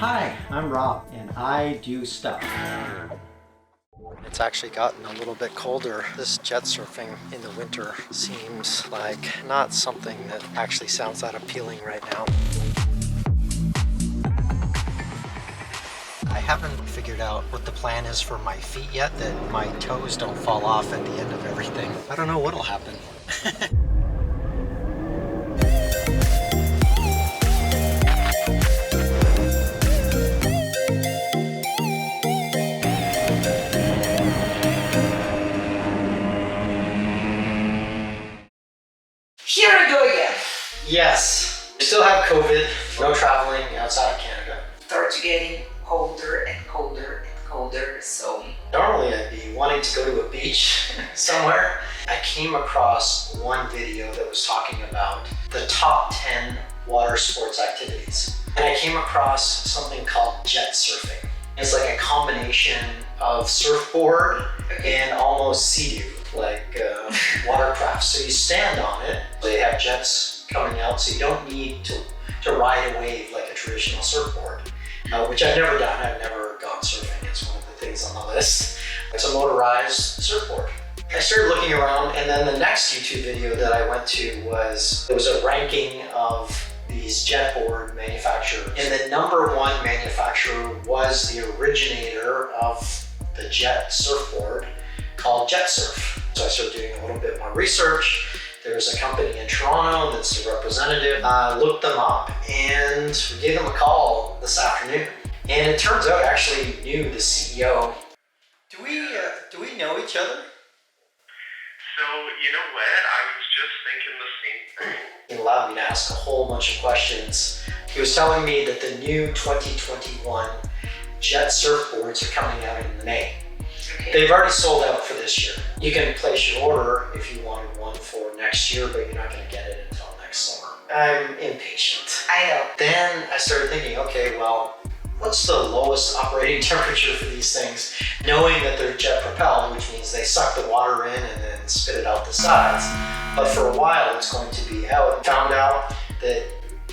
Hi, I'm Rob, and I do stuff. It's actually gotten a little bit colder. This jet surfing in the winter seems like not something that actually sounds that appealing right now. I haven't figured out what the plan is for my feet yet, that my toes don't fall off at the end of everything. I don't know what'll happen. Here I go again. Yes, we still have COVID, no traveling outside of Canada. Starts getting colder and colder and colder, so... Normally I'd be wanting to go to a beach somewhere. I came across one video that was talking about the top 10 water sports activities. And I came across something called jet surfing. It's like a combination of surfboard and almost sea-doo, like watercraft. So you stand on it, they have jets coming out, so you don't need to ride a wave like a traditional surfboard, which I've never done. I've never gone surfing. It's one of the things on the list. It's a motorized surfboard. I started looking around, and then the next YouTube video that I went to was, there was a ranking of these jetboard manufacturers. And the #1 manufacturer was the originator of the jet surfboard called Jetsurf. So I started doing a little bit more research. There's a company in Toronto that's a representative. I looked them up and we gave them a call this afternoon. And it turns out I actually knew the CEO. Do we know each other? So, you know what? I was just thinking the same thing. He allowed me to ask a whole bunch of questions. He was telling me that the new 2021 jet surfboards are coming out in May. Okay. They've already sold out for this year. You can place your order if you wanted one for next year, but you're not going to get it until next summer. I'm impatient. I know. Then I started thinking, okay, well, what's the lowest operating temperature for these things? Knowing that they're jet propelled, which means they suck the water in and then spit it out the sides. But for a while, it's going to be out. Found out that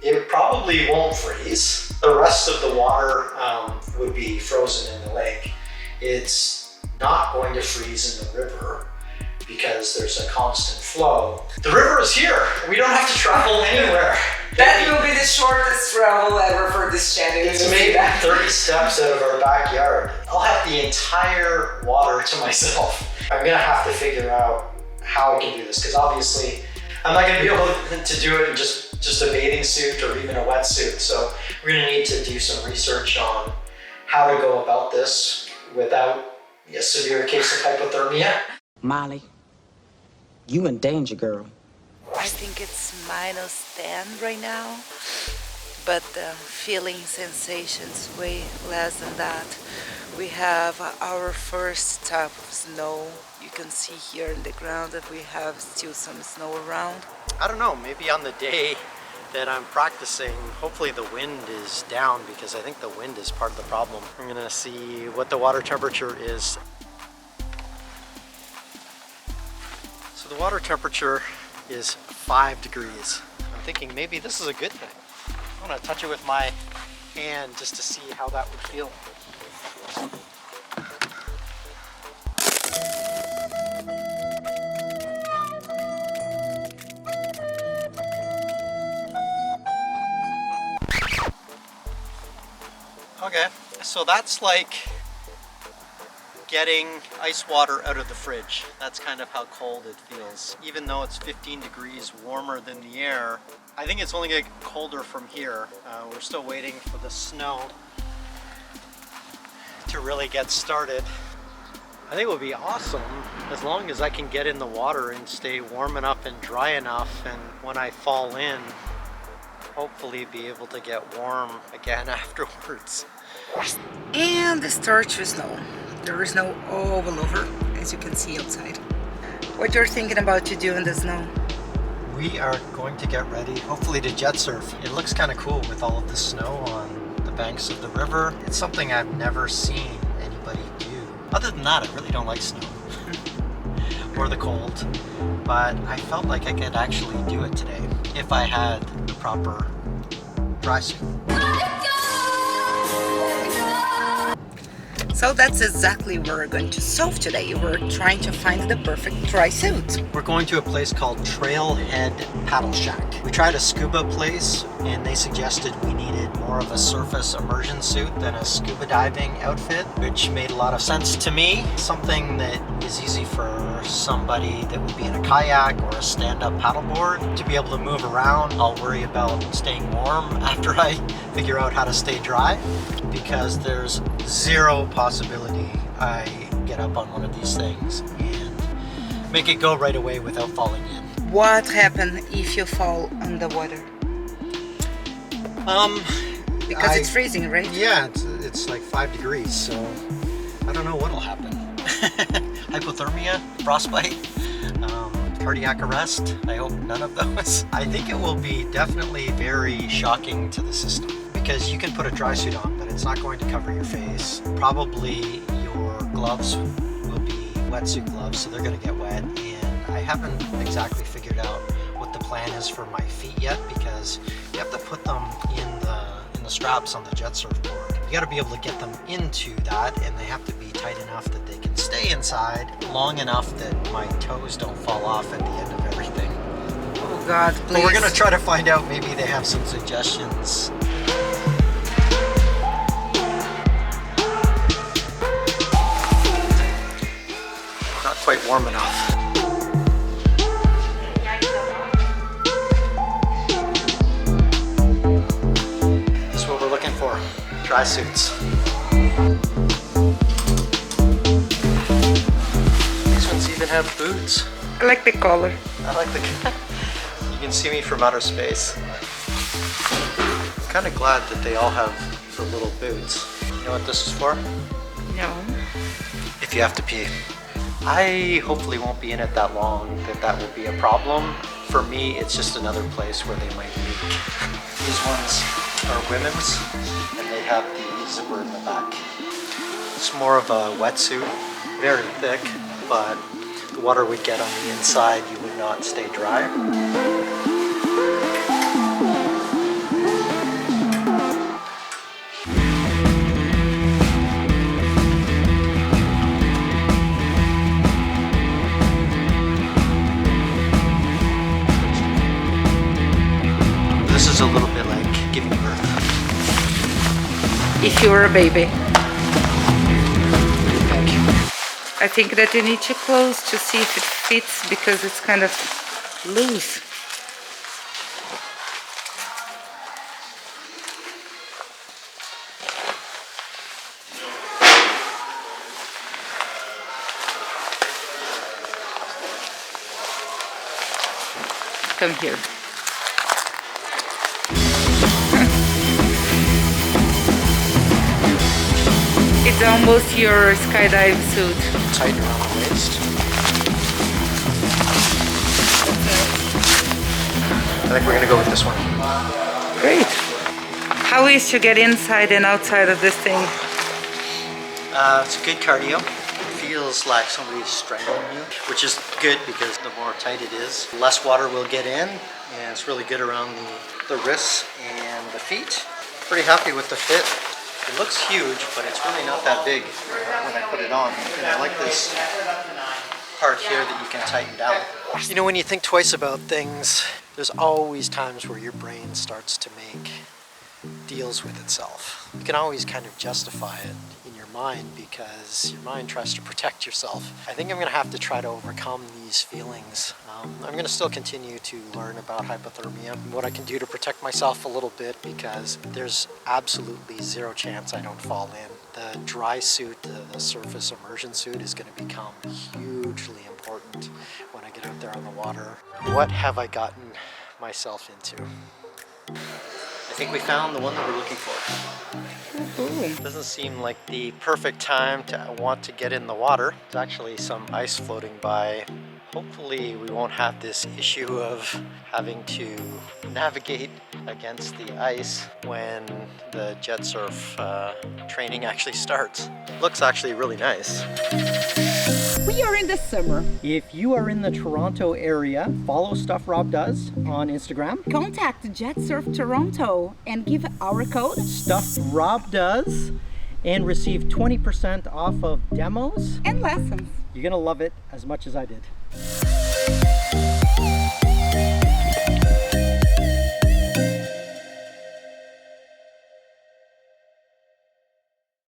it probably won't freeze. The rest of the water would be frozen in the lake. It's not going to freeze in the river because there's a constant flow. The river is here. We don't have to travel anywhere. That will be the shortest travel ever for this channel. It's maybe 30 steps out of our backyard. I'll have the entire water to myself. I'm gonna have to figure out how I can do this, because obviously I'm not gonna be able to do it in just a bathing suit or even a wetsuit. So we're gonna need to do some research on how to go about this without a severe case of hypothermia. Molly, you in danger, girl. I think it's -10 right now, but the feeling sensations way less than that. We have our first type of snow. You can see here in the ground that we have still some snow around. I don't know, maybe on the day that I'm practicing, hopefully the wind is down, because I think the wind is part of the problem. I'm gonna see what the water temperature is. So the water temperature is 5 degrees. I'm thinking maybe this is a good thing. I want to touch it with my hand just to see how that would feel. Okay, so that's like getting ice water out of the fridge. That's kind of how cold it feels. Even though it's 15 degrees warmer than the air, I think it's only going to get colder from here. We're still waiting for the snow to really get started. I think it would be awesome as long as I can get in the water and stay warm enough and dry enough, and when I fall in, hopefully be able to get warm again afterwards. And the start to snow. There is snow all over, as you can see outside. What you're thinking about to do in the snow? We are going to get ready, hopefully, to jet surf. It looks kind of cool with all of the snow on the banks of the river. It's something I've never seen anybody do. Other than that, I really don't like snow or the cold, but I felt like I could actually do it today if I had the proper dry suit. So that's exactly what we're going to solve today. We're trying to find the perfect dry suit. We're going to a place called Trailhead Paddle Shack. We tried a scuba place and they suggested we needed more of a surface immersion suit than a scuba diving outfit, which made a lot of sense to me. Something that is easy for somebody that would be in a kayak or a stand-up paddleboard to be able to move around. I'll worry about staying warm after I figure out how to stay dry, because there's zero possibility I get up on one of these things and make it go right away without falling in. What happens if you fall on the water? Because it's freezing, right? Yeah, it's like 5 degrees, so I don't know what'll happen. Hypothermia, frostbite, cardiac arrest. I hope none of those. I think it will be definitely very shocking to the system, because you can put a dry suit on, but it's not going to cover your face. Probably your gloves will be wetsuit gloves, so they're going to get wet. And I haven't exactly figured out what the plan is for my feet yet, because you have to put them in the straps on the Jetsurf board. You got to be able to get them into that, and they have to be tight enough that they can stay inside long enough that my toes don't fall off at the end of everything. Oh God, please. But we're going to try to find out. Maybe they have some suggestions. Not quite warm enough. This is what we're looking for. Dry suits. These ones even have boots. I like the color. I like the... You can see me from outer space. I'm kind of glad that they all have the little boots. You know what this is for? No. If you have to pee. I hopefully won't be in it that long that will be a problem. For me, it's just another place where they might leak. These ones are women's, and they have the zipper in the back. It's more of a wetsuit, very thick, but the water would get on the inside, you would not stay dry. This is a little bit like giving birth. If you were a baby. Thank you. I think that you need to close to see if it fits, because it's kind of loose. Come here. It's almost your skydive suit. Tight around the waist. I think we're gonna go with this one. Great. How is to get inside and outside of this thing? It's a good cardio. Feels like somebody's strangling you, which is good because the more tight it is, less water will get in, and it's really good around the wrists and the feet. Pretty happy with the fit. It looks huge, but it's really not that big when I put it on. And I like this part here that you can tighten down. You know, when you think twice about things, there's always times where your brain starts to make deals with itself. You can always kind of justify it in your mind because your mind tries to protect yourself. I think I'm going to have to try to overcome these feelings. I'm going to still continue to learn about hypothermia and what I can do to protect myself a little bit, because there's absolutely zero chance I don't fall in. The dry suit, the surface immersion suit, is going to become hugely important when I get out there on the water. What have I gotten myself into? I think we found the one that we're looking for. Ooh. Doesn't seem like the perfect time to want to get in the water. There's actually some ice floating by. Hopefully we won't have this issue of having to navigate against the ice when the Jetsurf training actually starts. Looks actually really nice. We are in the summer. If you are in the Toronto area, follow Stuff Rob Does on Instagram. Contact Jetsurf Toronto and give our code Stuff Rob Does, and receive 20% off of demos And lessons. You're gonna love it as much as I did.